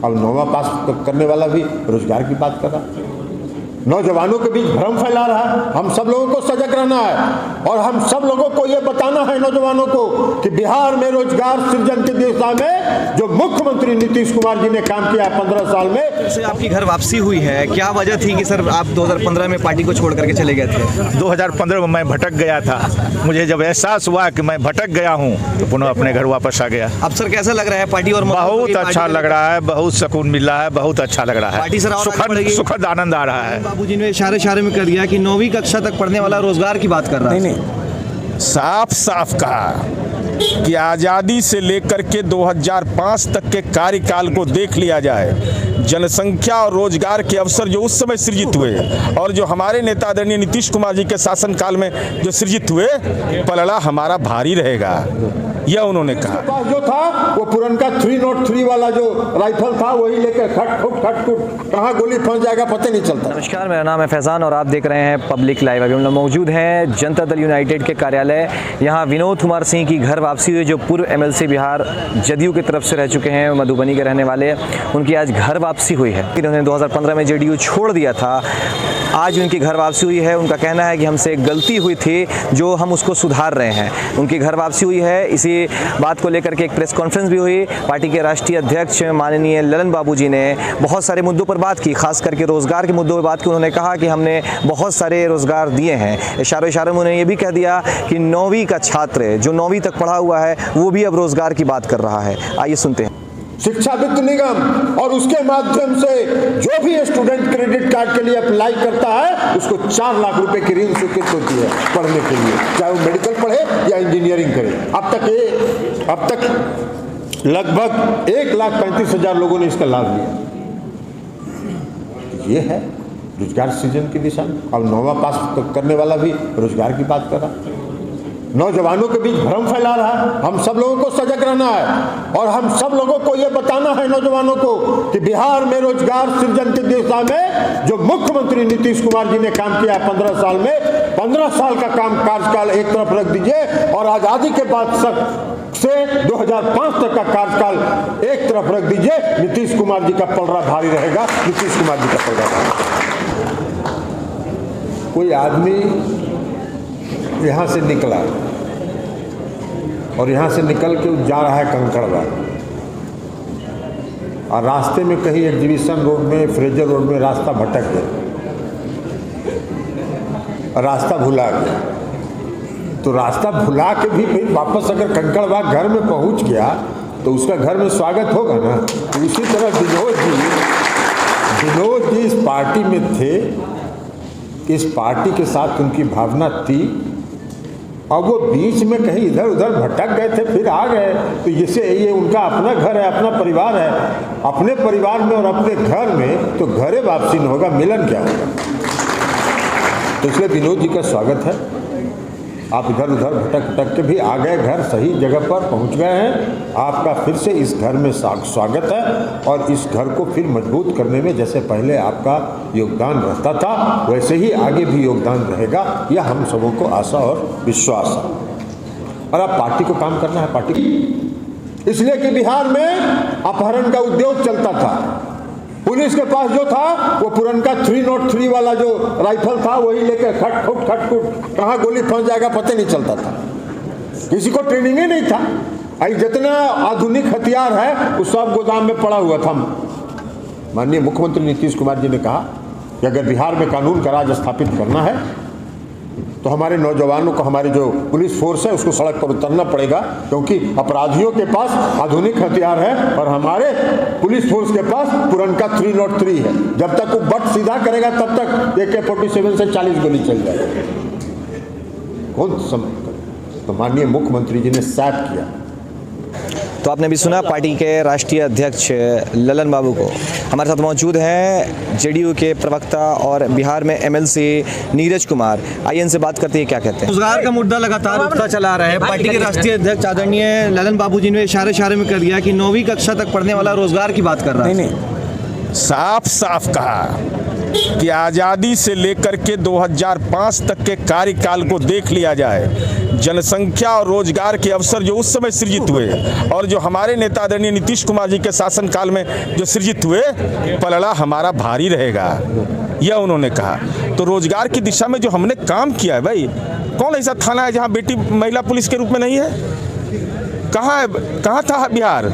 अब 9वां पास करने वाला भी रोजगार की बात कर रहा है, नौजवानों के बीच भ्रम फैला रहा है। हम सब लोगों को सजग रहना है और हम सब लोगों को ये बताना है नौजवानों को कि बिहार में रोजगार सृजन की दिशा में जो मुख्यमंत्री नीतीश कुमार जी ने काम किया 15 साल में। से आपकी घर वापसी हुई है, क्या वजह थी कि सर आप 2015 में पार्टी को छोड़ करके चले गए थे? 2015 में मैं भटक गया था। मुझे जब एहसास हुआ कि मैं भटक गया हूं तो पुनः अपने घर वापस आ गया। अब सर कैसा लग रहा है पार्टी? और बहुत अच्छा लग रहा है, बहुत सुकून मिल रहा है, बहुत अच्छा लग रहा है। पार्टी सर सुखद आनंद आ रहा है। बाबूजी ने इशारे में कर दिया कि 9वीं कक्षा तक पढ़ने वाला रोजगार की बात कर रहा है। नहीं, साफ साफ कहा कि आज़ादी से लेकर के 2005 तक के कार्यकाल को देख लिया जाए, जनसंख्या और रोजगार के अवसर जो उस समय सृजित हुए और जो हमारे नेता आदरणीय नीतीश कुमार जी के शासनकाल में जो सृजित हुए, पलड़ा हमारा भारी रहेगा, यह उन्होंने कहा। जो था वो पुरनका 303 वाला जो राइफल था वही लेकर खट कहाँ गोली फंस जाएगा पता नहीं चलता। नमस्कार, मेरा नाम है फैजान और आप देख रहे हैं पब्लिक लाइव। अभी हम लोग मौजूद हैं जनता दल यूनाइटेड के कार्यालय। यहाँ विनोद कुमार सिंह की घर वापसी हुई, जो पूर्व MLC बिहार जदयू की तरफ से रह चुके हैं, मधुबनी के रहने वाले। उनकी आज घर वापसी हुई है। इन्होंने 2015 में JDU छोड़ दिया था, आज उनकी घर वापसी हुई है। उनका कहना है कि हमसे एक गलती हुई थी जो हम उसको सुधार रहे हैं। उनकी घर वापसी हुई है। इसी बात को लेकर के एक प्रेस कॉन्फ्रेंस भी हुई। पार्टी के राष्ट्रीय अध्यक्ष माननीय ललन बाबू जी ने बहुत सारे मुद्दों पर बात की, खास करके रोजगार के मुद्दों पर बात की। उन्होंने कहा कि हमने बहुत सारे रोजगार दिए हैं। इशारों में उन्होंने ये भी कह दिया कि 9वीं का छात्र जो 9वीं तक पढ़ा हुआ है वो भी अब रोजगार की बात कर रहा है। आइए सुनते हैं। शिक्षा वित्त निगम और उसके माध्यम से जो भी स्टूडेंट क्रेडिट कार्ड के लिए अप्लाई करता है उसको 4 लाख रुपए की ऋण स्वीकृत होती है पढ़ने के लिए, चाहे वो मेडिकल पढ़े या इंजीनियरिंग करे। अब तक लगभग 1,35,000 लोगों ने इसका लाभ लिया। ये है रोजगार सृजन की दिशा में। अब 9वां पास करने वाला भी रोजगार की बात कर रहा है, नौजवानों के बीच भ्रम फैला रहा है। हम सब लोगों को सजग रहना है और हम सब लोगों को यह बताना है नौजवानों को कि बिहार में रोजगार सृजन की दिशा में जो मुख्यमंत्री नीतीश कुमार जी ने काम किया 15 साल में, 15 साल का काम कार्यकाल एक तरफ रख दीजिए और आजादी के बाद से 2005 तक का कार्यकाल एक तरफ रख दीजिए। नीतीश कुमार जी का पलड़ा भारी रहेगा। नीतीश कुमार जी का पलड़ा भारी। कोई आदमी यहाँ से निकला और यहाँ से निकल के जा रहा है कंकड़बाग और रास्ते में कहीं एग्जीबिशन रोड में, फ्रेजर रोड में रास्ता भटक गया, रास्ता भुला गया। तो रास्ता भुला के भी फिर वापस अगर कंकड़बाग घर में पहुँच गया तो उसका घर में स्वागत होगा ना। तो उसी तरह विनोद जी इस पार्टी में थे, इस पार्टी के साथ उनकी भावना थी। अब वो बीच में कहीं इधर उधर भटक गए थे, फिर आ गए। तो जैसे ये उनका अपना घर है, अपना परिवार है, अपने परिवार में और अपने घर में तो घरे वापसी न होगा, मिलन क्या होगा। तो इसलिए विनोद जी का स्वागत है। आप इधर उधर भटक के भी आ गए, घर सही जगह पर पहुंच गए हैं। आपका फिर से इस घर में स्वागत है और इस घर को फिर मजबूत करने में जैसे पहले आपका योगदान रहता था वैसे ही आगे भी योगदान रहेगा, यह हम सबों को आशा और विश्वास है। और अब पार्टी को काम करना है, पार्टी इसलिए कि बिहार में अपहरण का उद्योग चलता था। पुलिस के पास जो था वो पुरनका 303 वाला जो राइफल था वही लेकर खट कहाँ गोली फंस जाएगा पता नहीं चलता था। किसी को ट्रेनिंग ही नहीं था। आई जितना आधुनिक हथियार है वो सब गोदाम में पड़ा हुआ था। माननीय मुख्यमंत्री नीतीश कुमार जी ने कहा कि अगर बिहार में कानून का राज स्थापित करना है तो हमारे नौजवानों को, हमारी जो पुलिस फोर्स है उसको सड़क पर उतरना पड़ेगा, क्योंकि अपराधियों के पास आधुनिक हथियार है और हमारे पुलिस फोर्स के पास पुरनका 303 है। जब तक वो बट सीधा करेगा तब तक AK-47 से 40 गोली चल जाएगी। कौन समझ। तो माननीय मुख्यमंत्री जी ने साफ किया। तो आपने भी सुना पार्टी के राष्ट्रीय अध्यक्ष ललन बाबू को। हमारे साथ मौजूद हैं JDU के प्रवक्ता और बिहार में MLC नीरज कुमार। आइए इनसे बात करते हैं, क्या कहते हैं। रोजगार का मुद्दा लगातार उठता चला रहा है। पार्टी के राष्ट्रीय अध्यक्ष आदरणीय ललन बाबू जी ने इशारे में कर दिया कि 9वीं कक्षा तक पढ़ने वाला रोजगार की बात कर रहा है। नहीं, साफ साफ कहा कि आज़ादी से लेकर के 2005 तक के कार्यकाल को देख लिया जाए, जनसंख्या और रोजगार के अवसर जो उस समय सृजित हुए और जो हमारे नेता आदरणीय नीतीश कुमार जी के शासनकाल में जो सृजित हुए, पलड़ा हमारा भारी रहेगा, यह उन्होंने कहा। तो रोजगार की दिशा में जो हमने काम किया है भाई, कौन ऐसा थाना है जहां बेटी महिला पुलिस के रूप में नहीं है? कहाँ है, कहाँ था बिहार?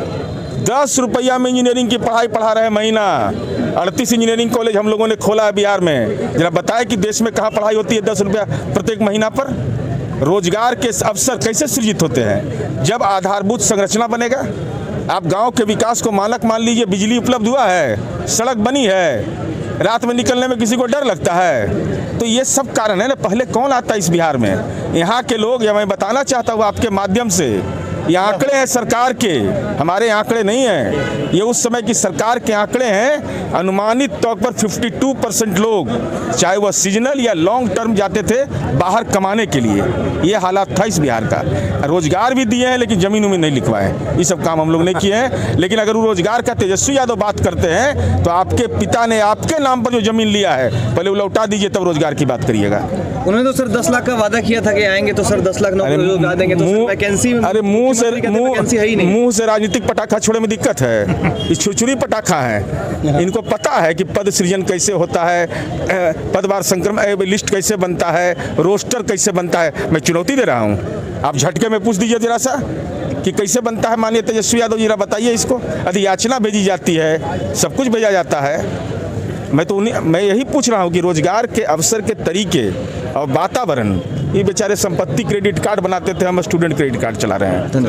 10 रुपया में इंजीनियरिंग की पढ़ाई पढ़ा रहे महीना। 38 इंजीनियरिंग कॉलेज हम लोगों ने खोला है बिहार में। जरा बताएं कि देश में कहाँ पढ़ाई होती है 10 रुपया प्रत्येक महीना पर? रोजगार के अवसर कैसे सृजित होते हैं? जब आधारभूत संरचना बनेगा। आप गांव के विकास को मानक मान लीजिए, बिजली उपलब्ध हुआ है, सड़क बनी है, रात में निकलने में किसी को डर लगता है। तो ये सब कारण है ना। पहले कौन आता है इस बिहार में? यहाँ के लोग, या मैं बताना चाहता हूँ आपके माध्यम से, ये आंकड़े हैं सरकार के, हमारे आंकड़े नहीं हैं। ये उस समय की सरकार के आंकड़े हैं। अनुमानित तौर पर 52% लोग, चाहे वह सीजनल या लॉन्ग टर्म, जाते थे बाहर कमाने के लिए। ये हालात था इस बिहार का। रोजगार भी दिए हैं लेकिन जमीनों में नहीं लिखवाए। ये सब काम हम लोग नहीं किए हैं। लेकिन अगर वो रोजगार का तेजस्वी यादव बात करते हैं तो आपके पिता ने आपके नाम पर जो जमीन लिया है, पहले वो लौटा दीजिए, तब रोजगार की बात करिएगा। उन्होंने तो सर 10 लाख का वादा किया था कि आएंगे तो सर 10 लाख नौकरी रोजगार देंगे, तो सर वैकेंसी, अरे मुंह से राजनीतिक पटाखा छोड़ने में दिक्कत है। ये छुरछुरी पटाखा है। इनको पता है कि पद सृजन कैसे होता है, पदवार संक्रमण लिस्ट कैसे बनता है, रोस्टर कैसे बनता है। मैं चुनौती दे रहा हूँ, आप झटके में पूछ दीजिए जरा सा कि कैसे बनता है। माननीय तेजस्वी यादव जरा बताइए इसको। अधियाचना भेजी जाती है, सब कुछ भेजा जाता है। मैं यही पूछ रहा हूँ कि रोजगार के अवसर के तरीके और वातावरण। ये बेचारे संपत्ति क्रेडिट कार्ड बनाते थे, हम स्टूडेंट क्रेडिट कार्ड चला रहे हैं।